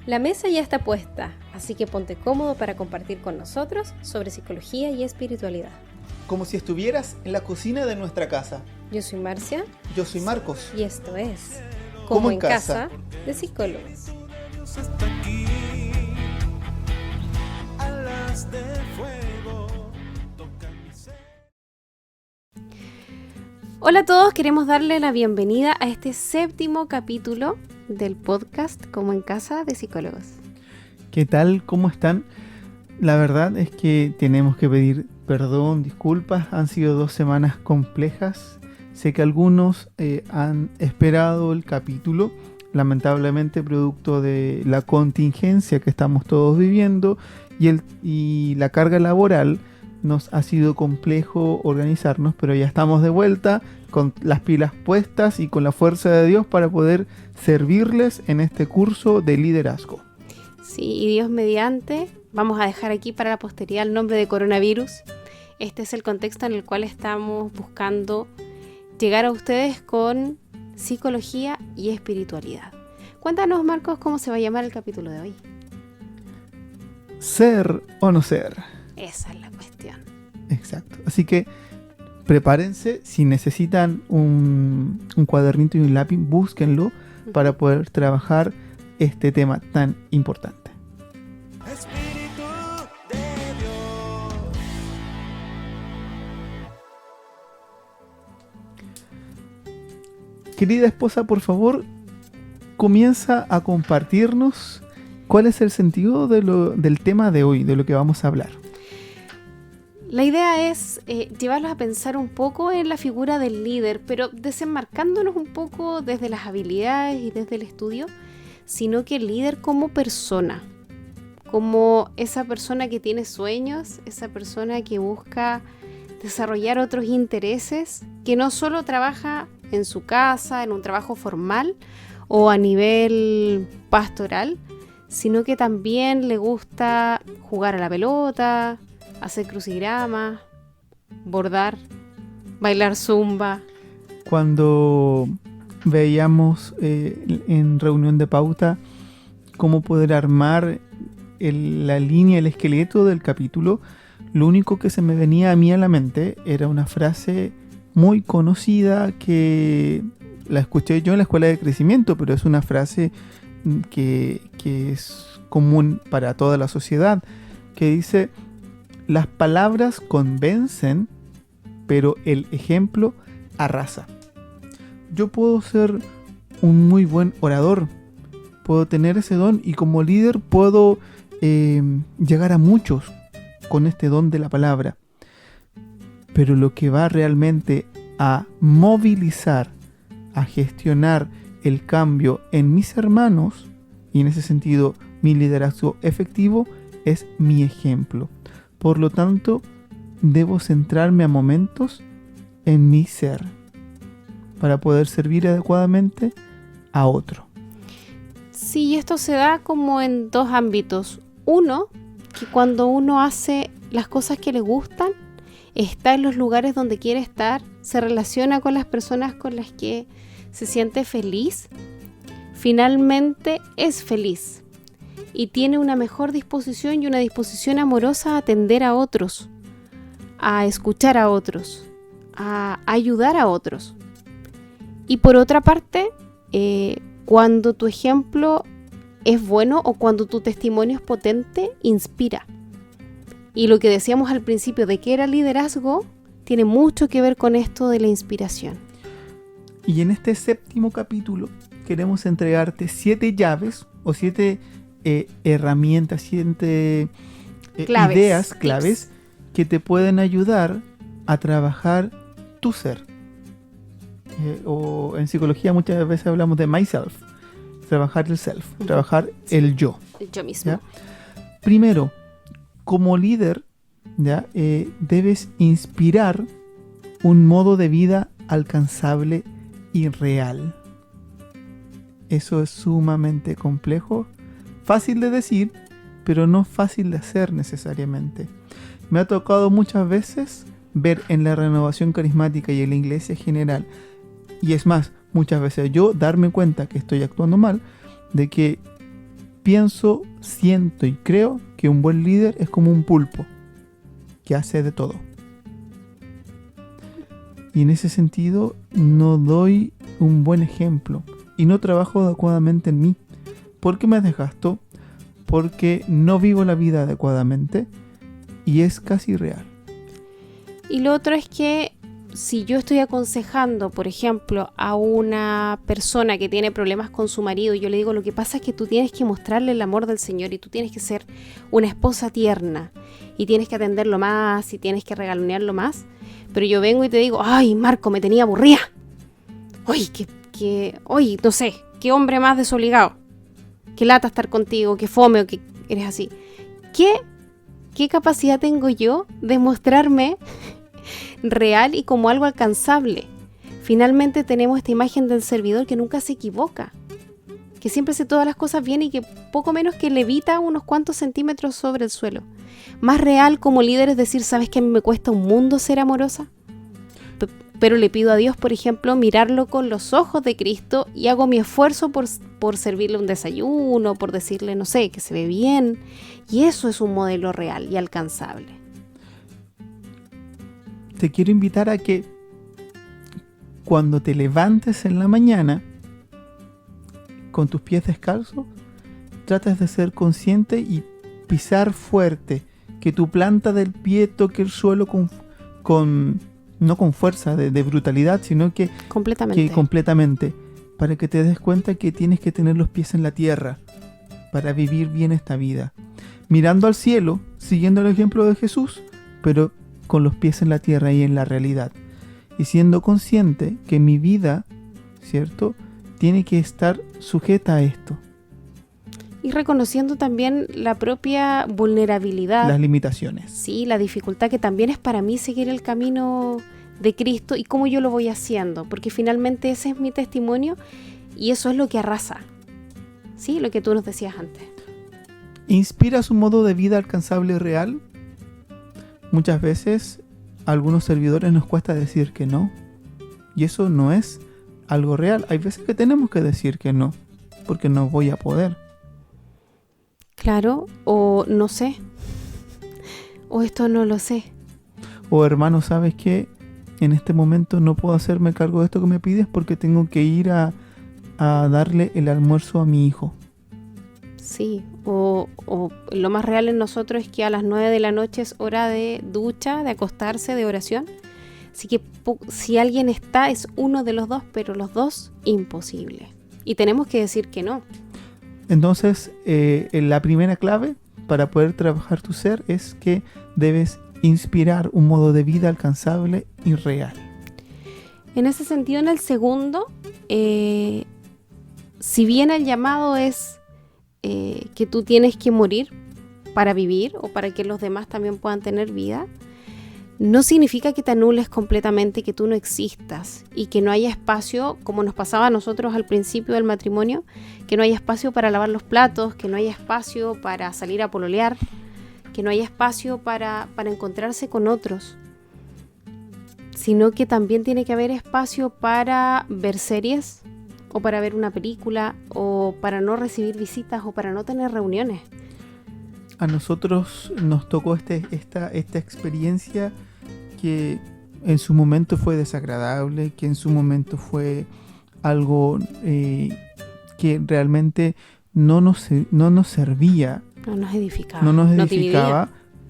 La mesa ya está puesta, así que ponte cómodo para compartir con nosotros sobre psicología y espiritualidad. Como si estuvieras en la cocina de nuestra casa. Yo soy Marcia. Yo soy Marcos. Y esto es Como en casa de psicólogos. Hola a todos, queremos darle la bienvenida a este 7º capítulo del podcast Como en casa de psicólogos. ¿Qué tal? ¿Cómo están? La verdad es que tenemos que pedir perdón, disculpas. Han sido 2 semanas complejas. Sé que algunos han esperado el capítulo, lamentablemente producto de la contingencia que estamos todos viviendo y la carga laboral. Nos ha sido complejo organizarnos, pero ya estamos de vuelta con las pilas puestas y con la fuerza de Dios para poder servirles en este curso de liderazgo. Sí, y Dios mediante, vamos a dejar aquí para la posteridad el nombre de coronavirus. Este es el contexto en el cual estamos buscando llegar a ustedes con psicología y espiritualidad. Cuéntanos, Marcos, cómo se va a llamar el capítulo de hoy. ¿Ser o no ser? Esa es la cuestión. Exacto. Así que prepárense. Si necesitan un cuadernito y un lápiz, búsquenlo para poder trabajar este tema tan importante. Espíritu de Dios. Querida esposa, por favor, comienza a compartirnos cuál es el sentido del tema de hoy, de lo que vamos a hablar. La idea es llevarlos a pensar un poco en la figura del líder, pero desenmarcándonos un poco desde las habilidades y desde el estudio, sino que el líder como persona, como esa persona que tiene sueños, esa persona que busca desarrollar otros intereses, que no solo trabaja en su casa, en un trabajo formal o a nivel pastoral, sino que también le gusta jugar a la pelota, hacer crucigramas, bordar, bailar zumba. Cuando veíamos en reunión de pauta cómo poder armar la línea, el esqueleto del capítulo, lo único que se me venía a mí a la mente era una frase muy conocida que la escuché yo en la escuela de crecimiento, pero es una frase que es común para toda la sociedad, que dice: las palabras convencen, pero el ejemplo arrasa. Yo puedo ser un muy buen orador, puedo tener ese don y como líder puedo llegar a muchos con este don de la palabra. Pero lo que va realmente a movilizar, a gestionar el cambio en mis hermanos, y en ese sentido mi liderazgo efectivo, es mi ejemplo. Por lo tanto, debo centrarme a momentos en mi ser para poder servir adecuadamente a otro. Sí, esto se da como en 2 ámbitos. Uno, que cuando uno hace las cosas que le gustan, está en los lugares donde quiere estar, se relaciona con las personas con las que se siente feliz, finalmente es feliz. Y tiene una mejor disposición y una disposición amorosa a atender a otros, a escuchar a otros, a ayudar a otros. Y por otra parte, cuando tu ejemplo es bueno o cuando tu testimonio es potente, inspira. Y lo que decíamos al principio de que era liderazgo, tiene mucho que ver con esto de la inspiración. Y en este 7º capítulo queremos entregarte 7 llaves o 7 herramientas, 7 ideas claves que te pueden ayudar a trabajar tu ser. O en psicología muchas veces hablamos de myself, trabajar el self, trabajar el yo. El yo mismo. ¿Ya? Primero, como líder, ¿ya? Debes inspirar un modo de vida alcanzable y real. Eso es sumamente complejo. Fácil de decir, pero no fácil de hacer necesariamente. Me ha tocado muchas veces ver en la renovación carismática y en la iglesia general, y es más, muchas veces yo darme cuenta que estoy actuando mal, de que pienso, siento y creo que un buen líder es como un pulpo que hace de todo. Y en ese sentido no doy un buen ejemplo y no trabajo adecuadamente en mí. Porque me desgasto, porque no vivo la vida adecuadamente y es casi real. Y lo otro es que si yo estoy aconsejando, por ejemplo, a una persona que tiene problemas con su marido, y yo le digo, lo que pasa es que tú tienes que mostrarle el amor del Señor y tú tienes que ser una esposa tierna y tienes que atenderlo más y tienes que regalonearlo más, pero yo vengo y te digo, ay, Marco, me tenía aburrida. Oye, no sé, qué hombre más desobligado, qué lata estar contigo, qué fome o que eres así. ¿Qué capacidad tengo yo de mostrarme real y como algo alcanzable? Finalmente tenemos esta imagen del servidor que nunca se equivoca, que siempre hace todas las cosas bien y que poco menos que levita unos cuantos centímetros sobre el suelo. Más real como líder es decir, ¿sabes que a mí me cuesta un mundo ser amorosa? Pero le pido a Dios, por ejemplo, mirarlo con los ojos de Cristo y hago mi esfuerzo por servirle un desayuno, por decirle, no sé, que se ve bien. Y eso es un modelo real y alcanzable. Te quiero invitar a que cuando te levantes en la mañana con tus pies descalzos, trates de ser consciente y pisar fuerte, que tu planta del pie toque el suelo no con fuerza de brutalidad, sino que completamente, para que te des cuenta que tienes que tener los pies en la tierra para vivir bien esta vida, mirando al cielo, siguiendo el ejemplo de Jesús, pero con los pies en la tierra y en la realidad, y siendo consciente que mi vida, ¿cierto?, tiene que estar sujeta a esto. Y reconociendo también la propia vulnerabilidad. Las limitaciones. Sí, la dificultad que también es para mí seguir el camino de Cristo y cómo yo lo voy haciendo. Porque finalmente ese es mi testimonio y eso es lo que arrasa. Sí, lo que tú nos decías antes. ¿Inspiras un modo de vida alcanzable y real? Muchas veces a algunos servidores nos cuesta decir que no. Y eso no es algo real. Hay veces que tenemos que decir que no, porque no voy a poder. Claro, o no sé, o esto no lo sé. O hermano, ¿sabes qué? En este momento no puedo hacerme cargo de esto que me pides porque tengo que ir a darle el almuerzo a mi hijo. Sí, o lo más real en nosotros es que a las 9 de la noche es hora de ducha, de acostarse, de oración. Así que si alguien está, es uno de los dos, pero los dos, imposible. Y tenemos que decir que no. Entonces, la primera clave para poder trabajar tu ser es que debes inspirar un modo de vida alcanzable y real. En ese sentido, en el segundo, si bien el llamado es que tú tienes que morir para vivir o para que los demás también puedan tener vida, no significa que te anules completamente, que tú no existas y que no haya espacio, como nos pasaba a nosotros al principio del matrimonio, que no haya espacio para lavar los platos, que no haya espacio para salir a pololear, que no haya espacio para encontrarse con otros, sino que también tiene que haber espacio para ver series o para ver una película o para no recibir visitas o para no tener reuniones. A nosotros nos tocó esta experiencia que en su momento fue desagradable, que en su momento fue algo que realmente no nos servía. No nos edificaba. No nos edificaba,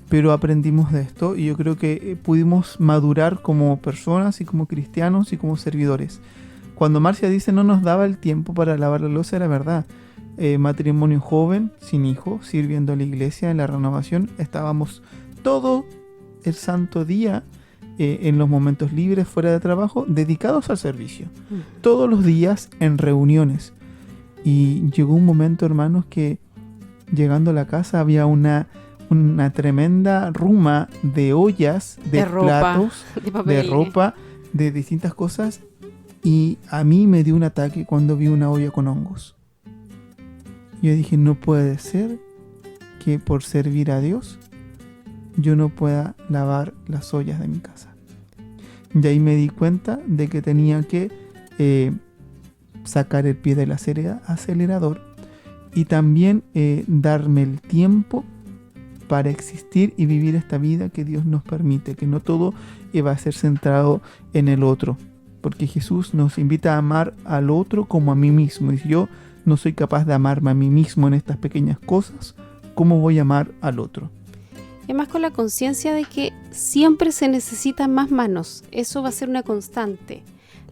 pero aprendimos de esto y yo creo que pudimos madurar como personas y como cristianos y como servidores. Cuando Marcia dice no nos daba el tiempo para lavar la loza, era verdad. Matrimonio joven, sin hijos, sirviendo a la iglesia en la renovación, estábamos todo el santo día en los momentos libres fuera de trabajo dedicados al servicio, todos los días en reuniones. Y llegó un momento, hermanos, que llegando a la casa había una tremenda ruma de ollas, de platos, de ropa, de distintas cosas, y a mí me dio un ataque cuando vi una olla con hongos. Yo dije, no puede ser que por servir a Dios yo no pueda lavar las ollas de mi casa. Y ahí me di cuenta de que tenía que sacar el pie del acelerador y también darme el tiempo para existir y vivir esta vida que Dios nos permite, que no todo va a ser centrado en el otro, porque Jesús nos invita a amar al otro como a mí mismo. Y si yo no soy capaz de amarme a mí mismo en estas pequeñas cosas, ¿cómo voy a amar al otro? Y además con la conciencia de que siempre se necesitan más manos. Eso va a ser una constante.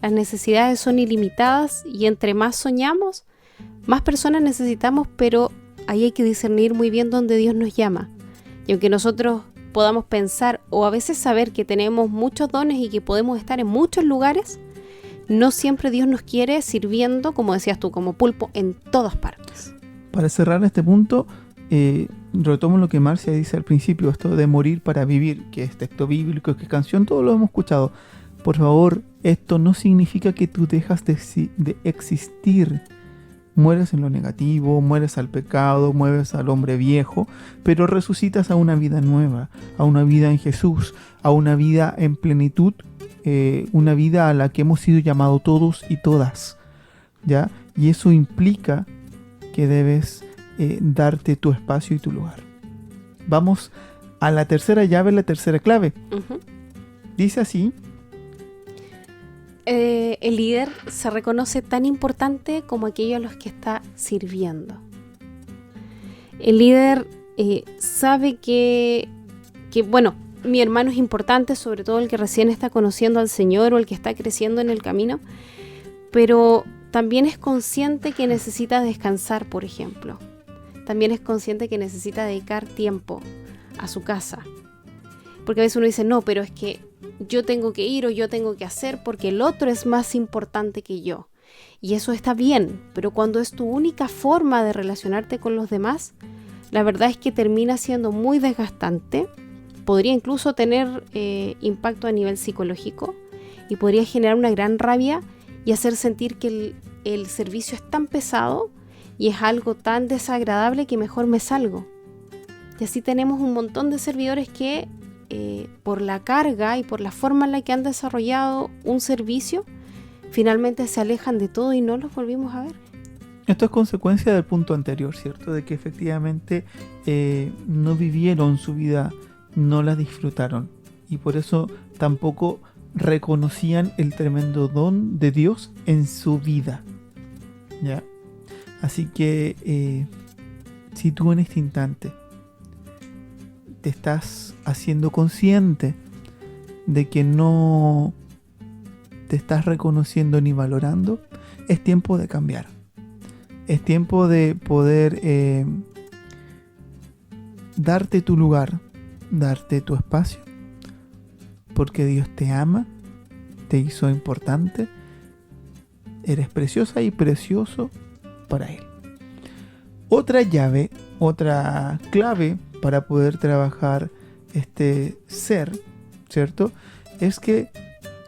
Las necesidades son ilimitadas y entre más soñamos, más personas necesitamos, pero ahí hay que discernir muy bien dónde Dios nos llama. Y aunque nosotros podamos pensar o a veces saber que tenemos muchos dones y que podemos estar en muchos lugares, no siempre Dios nos quiere sirviendo, como decías tú, como pulpo en todas partes. Para cerrar este punto, retomo lo que Marcia dice al principio, esto de morir para vivir, que es texto bíblico, que es canción, todo lo hemos escuchado. Por favor, esto no significa que tú dejas de existir. Mueres en lo negativo, mueres al pecado, mueres al hombre viejo, pero resucitas a una vida nueva, a una vida en Jesús, a una vida en plenitud, una vida a la que hemos sido llamados todos y todas, ¿ya? Y eso implica que debes darte tu espacio y tu lugar. Vamos a la tercera llave, la tercera clave. Uh-huh. Dice así. El líder se reconoce tan importante como aquello a los que está sirviendo. El líder sabe que, bueno, mi hermano es importante, sobre todo el que recién está conociendo al Señor o el que está creciendo en el camino, pero también es consciente que necesita descansar, por ejemplo. También es consciente que necesita dedicar tiempo a su casa. Porque a veces uno dice, no, pero es que yo tengo que ir o yo tengo que hacer porque el otro es más importante que yo. Y eso está bien, pero cuando es tu única forma de relacionarte con los demás, la verdad es que termina siendo muy desgastante. Podría incluso tener impacto a nivel psicológico y podría generar una gran rabia y hacer sentir que el servicio es tan pesado y es algo tan desagradable que mejor me salgo. Y así tenemos un montón de servidores que por la carga y por la forma en la que han desarrollado un servicio, finalmente se alejan de todo y no los volvimos a ver. Esto es consecuencia del punto anterior, ¿cierto? De que efectivamente no vivieron su vida, no la disfrutaron y por eso tampoco reconocían el tremendo don de Dios en su vida, ¿ya? Así que si tú en este instante te estás haciendo consciente de que no te estás reconociendo ni valorando, es tiempo de cambiar. Es tiempo de poder darte tu lugar, darte tu espacio, porque Dios te ama, te hizo importante, eres preciosa y precioso para Él. Otra llave, otra clave para poder trabajar este ser, ¿cierto? Es que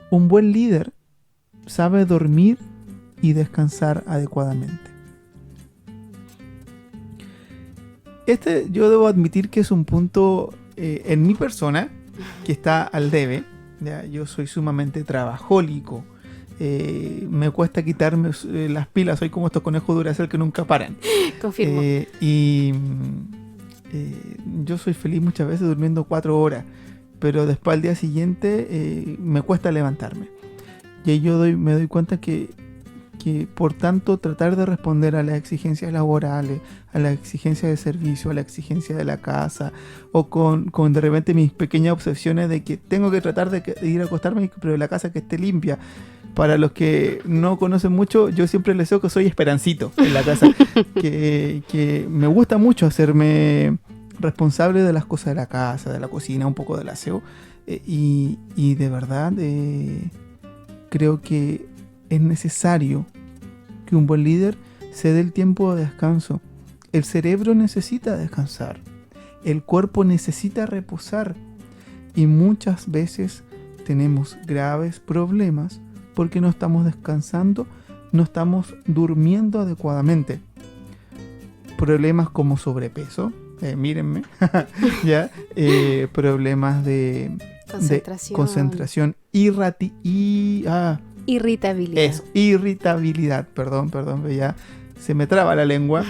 un buen líder sabe dormir y descansar adecuadamente. Yo debo admitir que es un punto en mi persona que está al debe. ¿Ya? Yo soy sumamente trabajólico. Me cuesta quitarme las pilas. Soy como estos conejos Duracell que nunca paran. Confirmo. Yo soy feliz muchas veces durmiendo 4 horas, pero después al día siguiente me cuesta levantarme. Y ahí me doy cuenta que por tanto tratar de responder a las exigencias laborales, a las exigencias de servicio, a la exigencia de la casa, o con de repente mis pequeñas obsesiones de que tengo que tratar de ir a acostarme, pero la casa que esté limpia. Para los que no conocen mucho, yo siempre les digo que soy esperancito en la casa, que me gusta mucho hacerme responsable de las cosas de la casa, de la cocina, un poco del aseo, y de verdad creo que es necesario que un buen líder se dé el tiempo de descanso. El cerebro necesita descansar, el cuerpo necesita reposar y muchas veces tenemos graves problemas porque no estamos descansando, no estamos durmiendo adecuadamente. Problemas como sobrepeso, mírenme, ¿ya? Problemas de concentración, irritabilidad. Perdón, ya se me traba la lengua,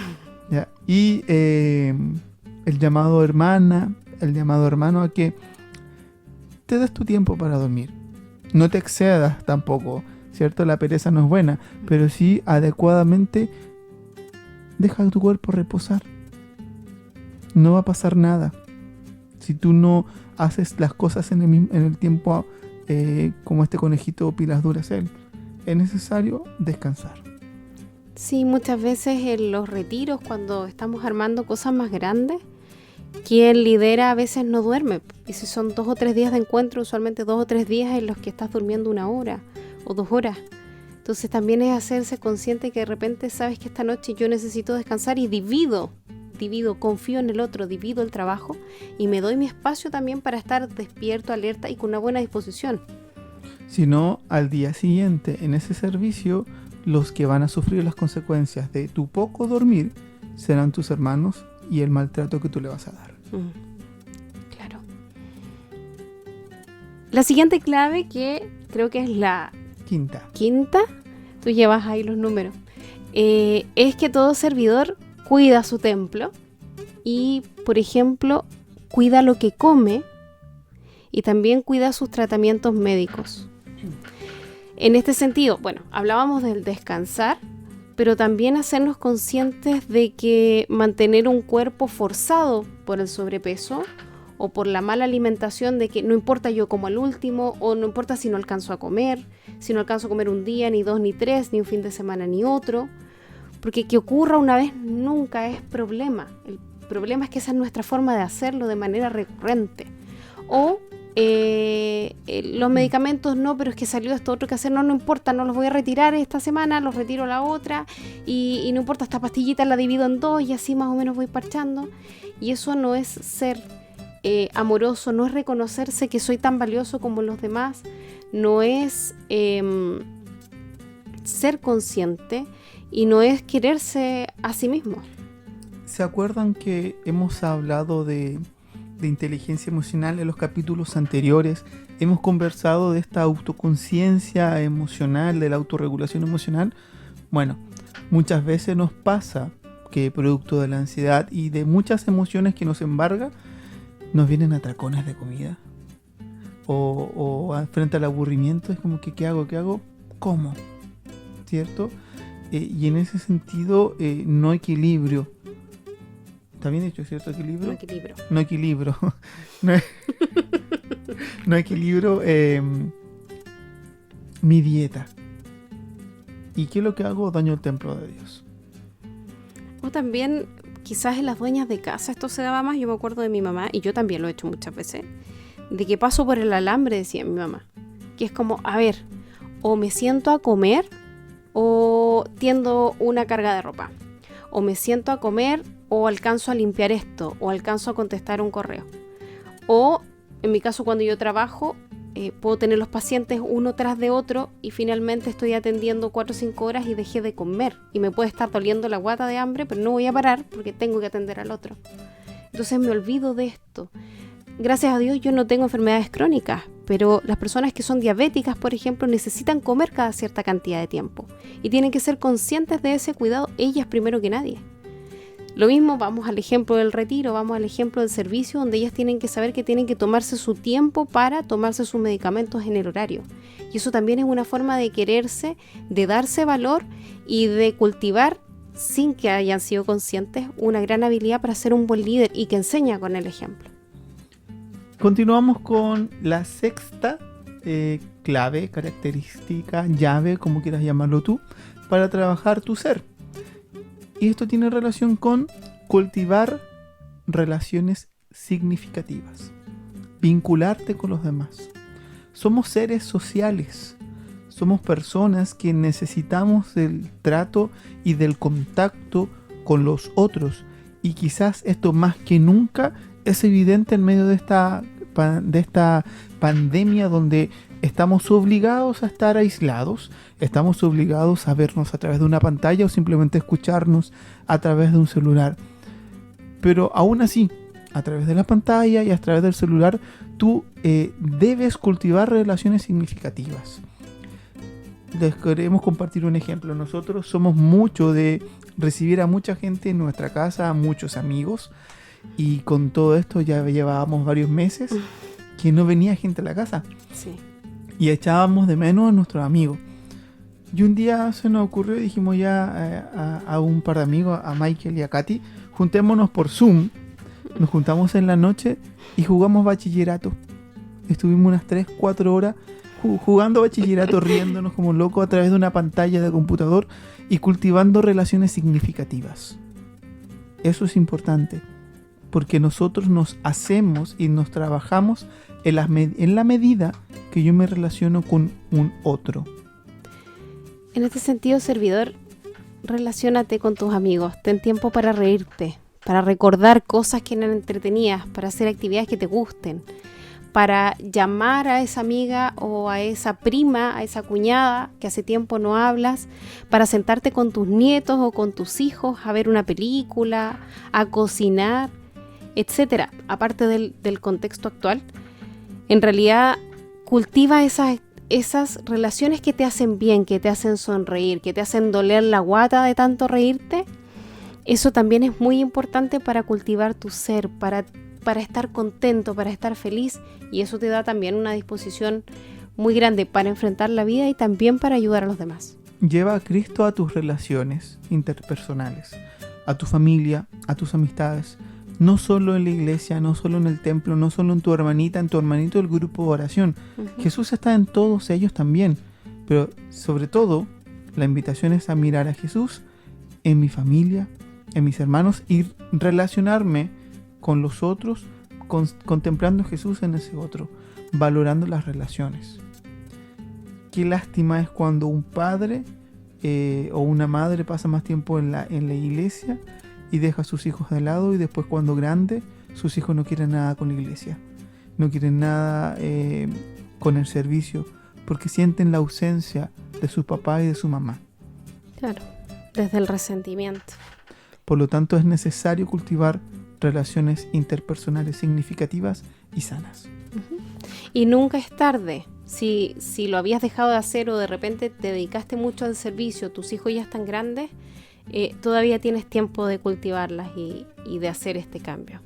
¿ya? Y el llamado hermana, el llamado hermano a que te des tu tiempo para dormir. No te excedas tampoco, ¿cierto? La pereza no es buena, pero sí adecuadamente deja tu cuerpo reposar. No va a pasar nada. Si tú no haces las cosas en el tiempo como este conejito Pilas Duracell, es necesario descansar. Sí, muchas veces en los retiros, cuando estamos armando cosas más grandes, quien lidera a veces no duerme. Y si son 2 o 3 días de encuentro, usualmente 2 o 3 días en los que estás durmiendo 1 hora o 2 horas. Entonces también es hacerse consciente que de repente sabes que esta noche yo necesito descansar y divido, confío en el otro, divido el trabajo y me doy mi espacio también para estar despierto, alerta y con una buena disposición. Si no, al día siguiente en ese servicio, los que van a sufrir las consecuencias de tu poco dormir serán tus hermanos y el maltrato que tú le vas a dar. Claro. La siguiente clave, que creo que es la quinta, tú llevas ahí los números, es que todo servidor cuida su templo y, por ejemplo, cuida lo que come y también cuida sus tratamientos médicos. En este sentido, bueno, hablábamos del descansar, pero también hacernos conscientes de que mantener un cuerpo forzado por el sobrepeso o por la mala alimentación, de que no importa yo como al último, o no importa si no alcanzo a comer, si no alcanzo a comer un día, ni 2, ni 3, ni un fin de semana, ni otro, porque que ocurra una vez nunca es problema. El problema es que esa es nuestra forma de hacerlo de manera recurrente. O los medicamentos no, pero es que salió esto otro que hacer, no importa, no los voy a retirar esta semana, los retiro la otra, y no importa, esta pastillita la divido en 2 y así más o menos voy parchando. Y eso no es ser amoroso, no es reconocerse que soy tan valioso como los demás, no es ser consciente y no es quererse a sí mismo. ¿Se acuerdan que hemos hablado de inteligencia emocional en los capítulos anteriores? Hemos conversado de esta autoconciencia emocional, de la autorregulación emocional. Bueno, muchas veces nos pasa que producto de la ansiedad y de muchas emociones que nos embarga, nos vienen atracones de comida. O frente al aburrimiento es como que ¿qué hago? ¿Cómo? ¿Cierto? Y en ese sentido no equilibrio. ¿Está bien dicho, cierto? ¿Equilibrio? No equilibrio. No equilibrio mi dieta. ¿Y qué es lo que hago? Daño el templo de Dios. O también, quizás en las dueñas de casa esto se daba más. Yo me acuerdo de mi mamá, y yo también lo he hecho muchas veces, de que paso por el alambre, decía mi mamá. Que es como, a ver, o me siento a comer o tiendo una carga de ropa. O me siento a comer o alcanzo a limpiar esto, o alcanzo a contestar un correo. O, en mi caso, cuando yo trabajo, puedo tener los pacientes uno tras de otro y finalmente estoy atendiendo 4 o 5 horas y dejé de comer. Y me puede estar doliendo la guata de hambre, pero no voy a parar porque tengo que atender al otro. Entonces me olvido de esto. Gracias a Dios yo no tengo enfermedades crónicas, pero las personas que son diabéticas, por ejemplo, necesitan comer cada cierta cantidad de tiempo. Y tienen que ser conscientes de ese cuidado ellas primero que nadie. Lo mismo, vamos al ejemplo del retiro, vamos al ejemplo del servicio, donde ellas tienen que saber que tienen que tomarse su tiempo para tomarse sus medicamentos en el horario. Y eso también es una forma de quererse, de darse valor y de cultivar, sin que hayan sido conscientes, una gran habilidad para ser un buen líder y que enseña con el ejemplo. Continuamos con la sexta clave, característica, llave, como quieras llamarlo tú, para trabajar tu ser. Y esto tiene relación con cultivar relaciones significativas, vincularte con los demás. Somos seres sociales, somos personas que necesitamos del trato y del contacto con los otros. Y quizás esto más que nunca es evidente en medio de esta pandemia, donde estamos obligados a estar aislados, estamos obligados a vernos a través de una pantalla o simplemente escucharnos a través de un celular. Pero aún así, a través de la pantalla y a través del celular, tú debes cultivar relaciones significativas. les queremos compartir un ejemplo. Nosotros somos mucho de recibir a mucha gente en nuestra casa, a muchos amigos, y con todo esto ya llevábamos varios meses que no venía gente a la casa. Sí. Y echábamos de menos a nuestros amigos. Y un día se nos ocurrió y dijimos ya a un par de amigos, a Michael y a Katy, juntémonos por Zoom. Nos juntamos en la noche y jugamos bachillerato. Estuvimos unas 3-4 horas jugando bachillerato, riéndonos como locos a través de una pantalla de computador y cultivando relaciones significativas. Eso es importante, porque nosotros nos hacemos y nos trabajamos en la medida que yo me relaciono con un otro. En este sentido, servidor, relaciónate con tus amigos. Ten tiempo para reírte, para recordar cosas que eran entretenidas, para hacer actividades que te gusten, para llamar a esa amiga o a esa prima, a esa cuñada que hace tiempo no hablas, para sentarte con tus nietos o con tus hijos a ver una película, a cocinar, etcétera. Aparte del contexto actual, en realidad cultiva esas relaciones que te hacen bien, que te hacen sonreír, que te hacen doler la guata de tanto reírte. Eso también es muy importante para cultivar tu ser, para estar contento, para estar feliz, y eso te da también una disposición muy grande para enfrentar la vida y también para ayudar a los demás. Lleva a Cristo a tus relaciones interpersonales, a tu familia, a tus amistades, no solo en la iglesia, no solo en el templo, no solo en tu hermanita, en tu hermanito del grupo de oración. Uh-huh. Jesús está en todos ellos también, pero sobre todo la invitación es a mirar a Jesús en mi familia, en mis hermanos y relacionarme con los otros, contemplando a Jesús en ese otro, valorando las relaciones. Qué lástima es cuando un padre o una madre pasa más tiempo en la iglesia y deja a sus hijos de lado, y después cuando grande sus hijos no quieren nada con la iglesia, no quieren nada con el servicio, porque sienten la ausencia de su papá y de su mamá. Claro, desde el resentimiento. Por lo tanto, es necesario cultivar relaciones interpersonales significativas y sanas. Uh-huh. Y nunca es tarde. Si lo habías dejado de hacer o de repente te dedicaste mucho al servicio, tus hijos ya están grandes, todavía tienes tiempo de cultivarlas y de hacer este cambio.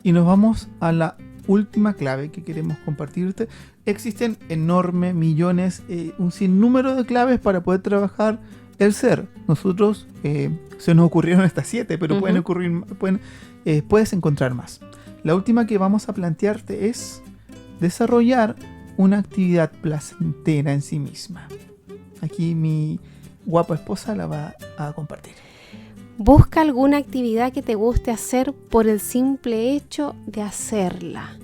Y nos vamos a la última clave que queremos compartirte. Existen enormes millones, un sinnúmero de claves para poder trabajar el ser. Nosotros se nos ocurrieron estas 7, pero uh-huh. Puedes encontrar más. La última que vamos a plantearte es desarrollar una actividad placentera en sí misma. Aquí mi guapa esposa la va a compartir. Busca alguna actividad que te guste hacer por el simple hecho de hacerla.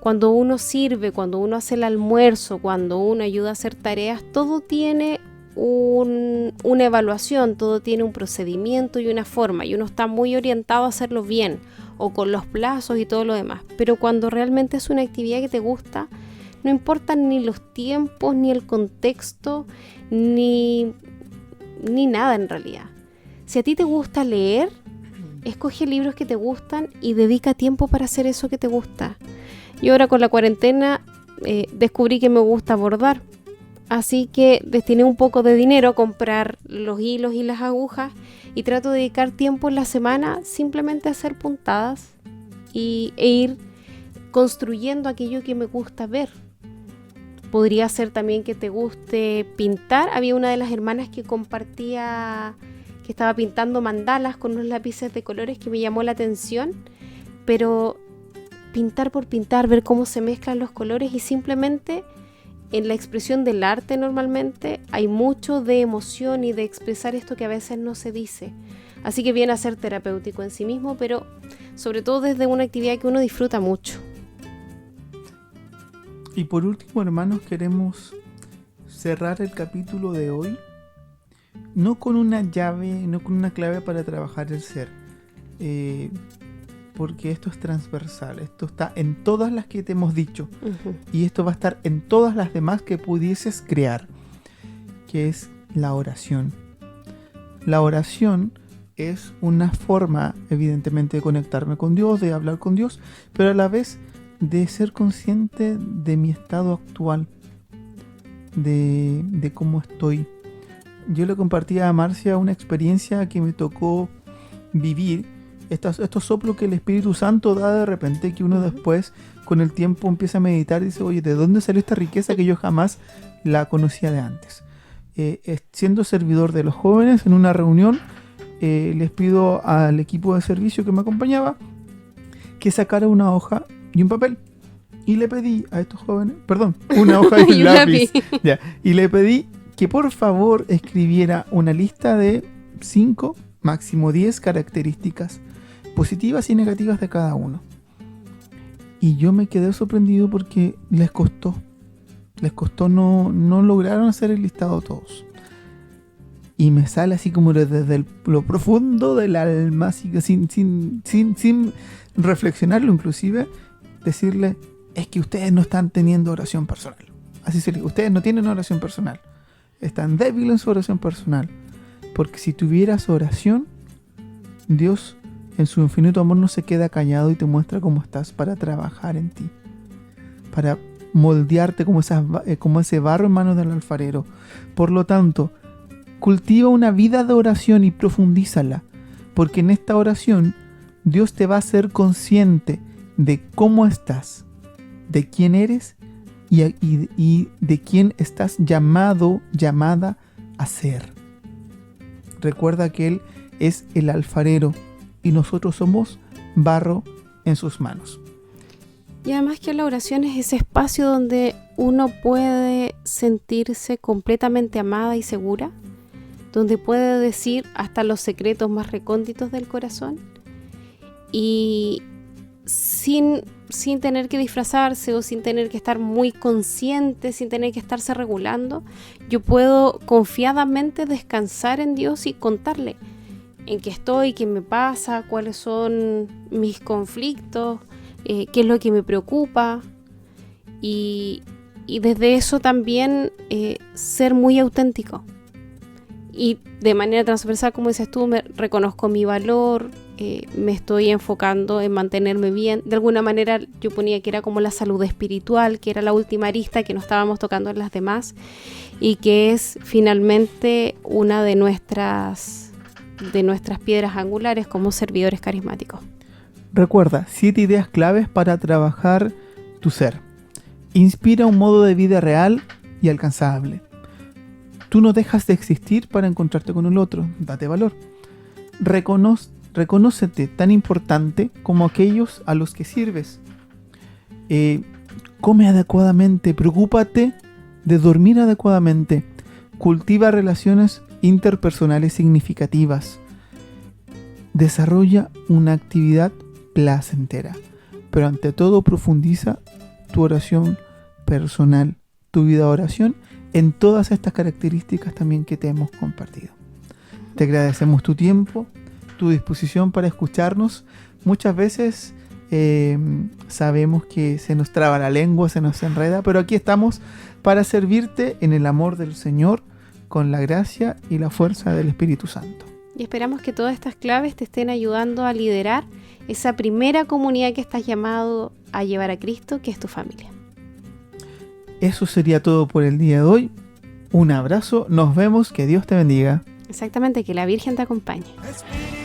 Cuando uno sirve, cuando uno hace el almuerzo, cuando uno ayuda a hacer tareas, todo tiene una evaluación, todo tiene un procedimiento y una forma, y uno está muy orientado a hacerlo bien o con los plazos y todo lo demás. Pero cuando realmente es una actividad que te gusta, no importan ni los tiempos, ni el contexto, ni nada en realidad. Si a ti te gusta leer, escoge libros que te gustan y dedica tiempo para hacer eso que te gusta. Yo ahora con la cuarentena descubrí que me gusta bordar. Así que destiné un poco de dinero a comprar los hilos y las agujas y trato de dedicar tiempo en la semana simplemente a hacer puntadas e ir construyendo aquello que me gusta ver. Podría ser también que te guste pintar. Había una de las hermanas que compartía que estaba pintando mandalas con unos lápices de colores que me llamó la atención, pero pintar por pintar, ver cómo se mezclan los colores y simplemente en la expresión del arte normalmente hay mucho de emoción y de expresar esto que a veces no se dice. Así que viene a ser terapéutico en sí mismo, pero sobre todo desde una actividad que uno disfruta mucho. Y por último, hermanos, queremos cerrar el capítulo de hoy no con una llave, no con una clave para trabajar el ser, porque esto es transversal, esto está en todas las que te hemos dicho, uh-huh. Y esto va a estar en todas las demás que pudieses crear, que es la oración. La oración es una forma, evidentemente, de conectarme con Dios, de hablar con Dios, pero a la vez de ser consciente de mi estado actual, de cómo estoy. Yo le compartía a Marcia una experiencia que me tocó vivir, estos soplos que el Espíritu Santo da de repente, que uno después con el tiempo empieza a meditar y dice, oye, ¿de dónde salió esta riqueza que yo jamás la conocía de antes? Siendo servidor de los jóvenes en una reunión, les pido al equipo de servicio que me acompañaba que sacara una hoja y un papel. Y le pedí a estos jóvenes, una hoja y un lápiz. Ya, y le pedí que por favor escribiera una lista de 5, máximo 10 características positivas y negativas de cada uno. Y yo me quedé sorprendido porque les costó, no lograron hacer el listado todos. Y me sale así como desde lo profundo del alma, así que sin reflexionarlo inclusive, decirle, es que ustedes no están teniendo oración personal. Así se dice, ustedes no tienen oración personal. Están débiles en su oración personal. Porque si tuvieras oración, Dios en su infinito amor no se queda callado y te muestra cómo estás para trabajar en ti. Para moldearte como ese barro en manos del alfarero. Por lo tanto, cultiva una vida de oración y profundízala. Porque en esta oración, Dios te va a hacer consciente de cómo estás, de quién eres y de quién estás llamada a ser. Recuerda que Él es el alfarero y nosotros somos barro en sus manos. Y además que la oración es ese espacio donde uno puede sentirse completamente amada y segura, donde puede decir hasta los secretos más recónditos del corazón y sin tener que disfrazarse o sin tener que estar muy consciente, sin tener que estarse regulando, yo puedo confiadamente descansar en Dios y contarle en qué estoy, qué me pasa, cuáles son mis conflictos, qué es lo que me preocupa y desde eso también ser muy auténtico. Y de manera transversal, como dices tú, me reconozco mi valor, me estoy enfocando en mantenerme bien. De alguna manera yo ponía que era como la salud espiritual, que era la última arista que no estábamos tocando en las demás y que es finalmente una de nuestras piedras angulares como servidores carismáticos. Recuerda, 7 ideas claves para trabajar tu ser. Inspira un modo de vida real y alcanzable. Tú no dejas de existir para encontrarte con el otro. Date valor. Reconócete tan importante como aquellos a los que sirves. Come adecuadamente. Preocúpate de dormir adecuadamente. Cultiva relaciones interpersonales significativas. Desarrolla una actividad placentera. Pero ante todo, profundiza tu oración personal, tu vida de oración, en todas estas características también que te hemos compartido. Te agradecemos tu tiempo, tu disposición para escucharnos. Muchas veces sabemos que se nos traba la lengua, se nos enreda, pero aquí estamos para servirte en el amor del Señor, con la gracia y la fuerza del Espíritu Santo. Y esperamos que todas estas claves te estén ayudando a liderar esa primera comunidad que estás llamado a llevar a Cristo, que es tu familia. Eso sería todo por el día de hoy. Un abrazo, nos vemos, que Dios te bendiga. Exactamente, que la Virgen te acompañe. Espíritu